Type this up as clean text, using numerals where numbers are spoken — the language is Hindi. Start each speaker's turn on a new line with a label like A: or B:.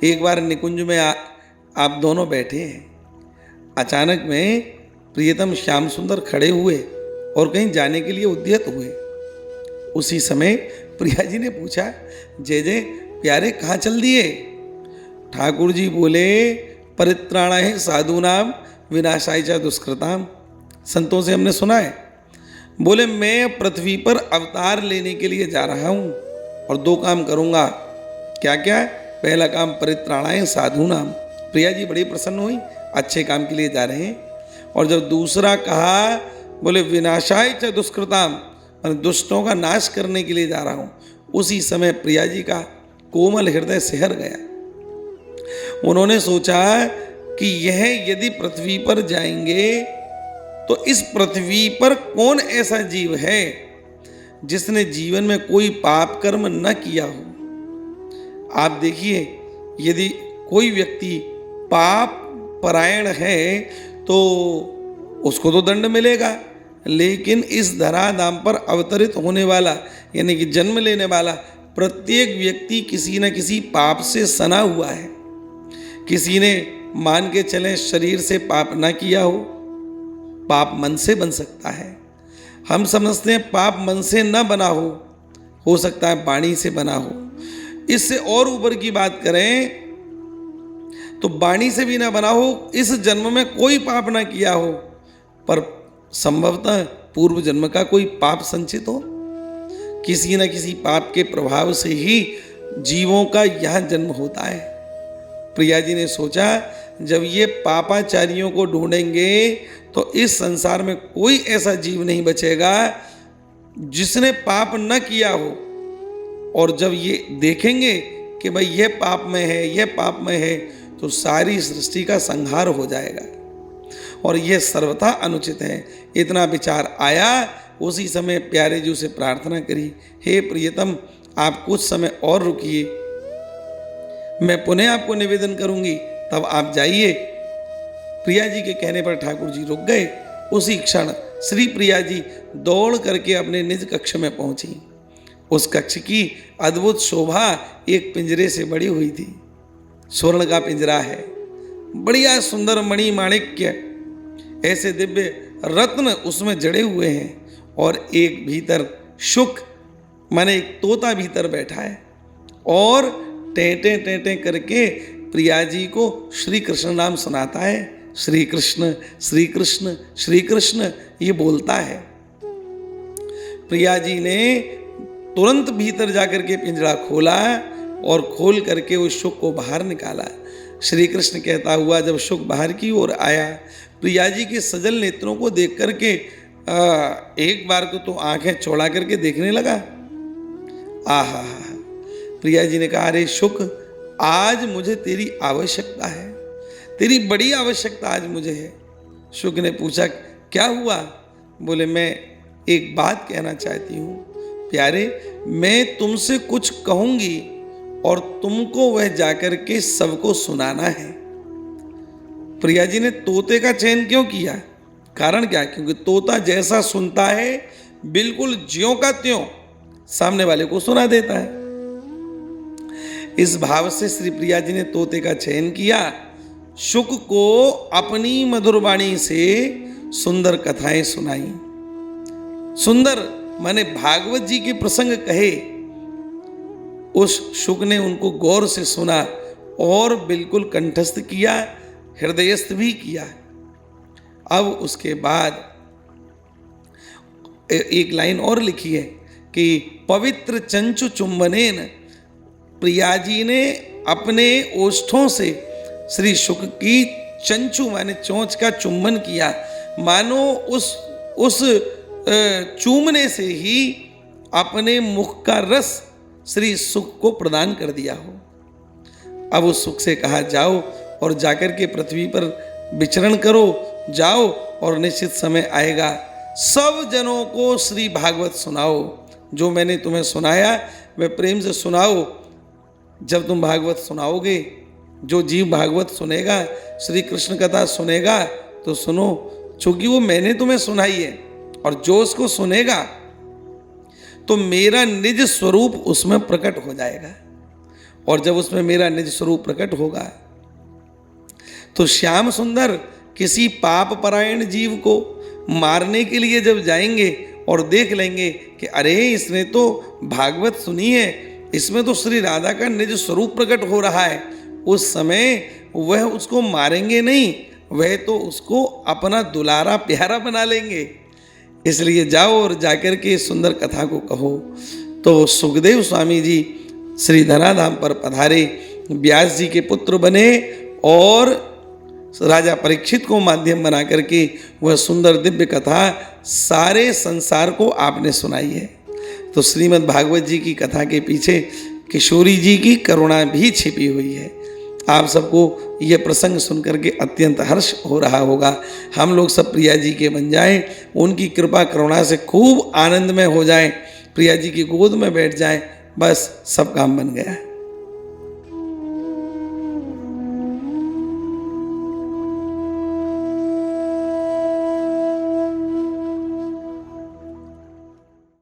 A: एक बार निकुंज में आप दोनों बैठे हैं, अचानक में प्रियतम श्याम सुंदर खड़े हुए और कहीं जाने के लिए उद्यत हुए। उसी समय प्रिया जी ने पूछा, जय जय प्यारे कहाँ चल दिए? ठाकुर जी बोले, परित्राणाय साधूनाम विनाशाय च दुष्कृताम। संतों से हमने सुना है। बोले मैं पृथ्वी पर अवतार लेने के लिए जा रहा हूँ और 2 काम करूँगा। क्या क्या? पहला काम परित्राणाय साधूनाम। प्रिया जी बड़ी प्रसन्न हुई, अच्छे काम के लिए जा रहे हैं। और जब दूसरा कहा, बोले विनाशाय च दुष्कृताम, मैं दुष्टों का नाश करने के लिए जा रहा हूँ। उसी समय प्रिया जी का कोमल हृदय सिहर गया। उन्होंने सोचा कि यह यदि पृथ्वी पर जाएंगे तो इस पृथ्वी पर कौन ऐसा जीव है जिसने जीवन में कोई पाप कर्म न किया हो। आप देखिए, यदि कोई व्यक्ति पाप परायण है तो उसको तो दंड मिलेगा, लेकिन इस धराधाम पर अवतरित होने वाला यानी कि जन्म लेने वाला प्रत्येक व्यक्ति किसी न किसी पाप से सना हुआ है। किसी ने मान के चले शरीर से पाप ना किया हो मन से बन सकता है। हम समझते हैं पाप मन से न बना हो सकता है वाणी से बना हो। इससे और ऊपर की बात करें तो वाणी से भी ना बना हो, इस जन्म में कोई पाप ना किया हो, पर संभवतः पूर्व जन्म का कोई पाप संचित हो। किसी न किसी पाप के प्रभाव से ही जीवों का यह जन्म होता है। प्रिया जी ने सोचा, जब ये पापाचारियों को ढूंढेंगे तो इस संसार में कोई ऐसा जीव नहीं बचेगा जिसने पाप न किया हो। और जब ये देखेंगे कि भाई ये पाप में है, ये पाप में है, तो सारी सृष्टि का संहार हो जाएगा और यह सर्वथा अनुचित है। इतना विचार आया। उसी समय प्यारे जी से प्रार्थना करी, हे प्रियतम आप कुछ समय और रुकिए, मैं पुनः आपको निवेदन करूंगी, तब आप जाइए। प्रिया जी के कहने पर ठाकुर जी रुक गए। उसी क्षण श्री प्रिया जी दौड़ करके अपने निज कक्ष में पहुंची। उस कक्ष की अद्भुत शोभा एक पिंजरे से बड़ी हुई थी। स्वर्ण का पिंजरा है, बढ़िया सुंदर मणि माणिक्य ऐसे दिव्य रत्न उसमें जड़े हुए हैं और एक भीतर शुक माने एक तोता भीतर बैठा है और टेंटे टेंटे करके प्रिया जी को श्री कृष्ण नाम सुनाता है। श्री कृष्ण श्री कृष्ण श्री कृष्ण ये बोलता है। प्रिया जी ने तुरंत भीतर जाकर के पिंजरा खोला और खोल करके उस शुक को बाहर निकाला। श्री कृष्ण कहता हुआ जब शुक बाहर की ओर आया, प्रिया जी के सजल नेत्रों को देख करके एक बार को तो आंखें चौड़ा करके देखने लगा। आहा, प्रिया जी ने कहा, अरे शुक, आज मुझे तेरी आवश्यकता है, तेरी बड़ी आवश्यकता आज मुझे है। शुक ने पूछा, क्या हुआ? बोले, मैं एक बात कहना चाहती हूँ प्यारे, मैं तुमसे कुछ कहूंगी और तुमको वह जाकर के सबको सुनाना है। प्रिया जी ने तोते का चयन क्यों किया? कारण क्या? क्योंकि तोता जैसा सुनता है बिल्कुल ज्यों का त्यों सामने वाले को सुना देता है। इस भाव से श्री प्रिया जी ने तोते का चयन किया। शुक को अपनी मधुर वाणी से सुंदर कथाएं सुनाई। सुंदर माने भागवत जी के प्रसंग कहे। उस शुक ने उनको गौर से सुना और बिल्कुल कंठस्थ किया, हृदयस्थ भी किया। अब उसके बाद एक लाइन और लिखी है कि पवित्र चंचु चुंबनेन, प्रिया जी ने अपने ओष्ठों से श्री शुक की चंचु माने चोंच का चुंबन किया, मानो उस चूमने से ही अपने मुख का रस श्री शुक को प्रदान कर दिया हो। अब उस शुक से कहा, जाओ और जाकर के पृथ्वी पर विचरण करो, जाओ और निश्चित समय आएगा सब जनों को श्री भागवत सुनाओ। जो मैंने तुम्हें सुनाया वह प्रेम से सुनाओ। जब तुम भागवत सुनाओगे, जो जीव भागवत सुनेगा, श्री कृष्ण कथा सुनेगा, तो सुनो, चूंकि वो मैंने तुम्हें सुनाई है, और जो उसको सुनेगा तो मेरा निज स्वरूप उसमें प्रकट हो जाएगा। और जब उसमें मेरा निज स्वरूप प्रकट होगा तो श्याम सुंदर किसी पाप परायण जीव को मारने के लिए जब जाएंगे और देख लेंगे कि अरे इसने तो भागवत सुनी है, इसमें तो श्री राधा का निज स्वरूप प्रकट हो रहा है, उस समय वह उसको मारेंगे नहीं, वह तो उसको अपना दुलारा प्यारा बना लेंगे। इसलिए जाओ और जाकर के इस सुंदर कथा को कहो। तो सुखदेव स्वामी जी श्री धराधाम पर पधारे, व्यास जी के पुत्र बने और राजा परीक्षित को माध्यम बना करके वह सुंदर दिव्य कथा सारे संसार को आपने सुनाई है। तो श्रीमद् भागवत जी की कथा के पीछे किशोरी जी की करुणा भी छिपी हुई है। आप सबको यह प्रसंग सुनकर के अत्यंत हर्ष हो रहा होगा। हम लोग सब प्रिया जी के बन जाएं, उनकी कृपा करुणा से खूब आनंद में हो जाएं, प्रिया जी की गोद में बैठ जाएं, बस सब काम बन गया।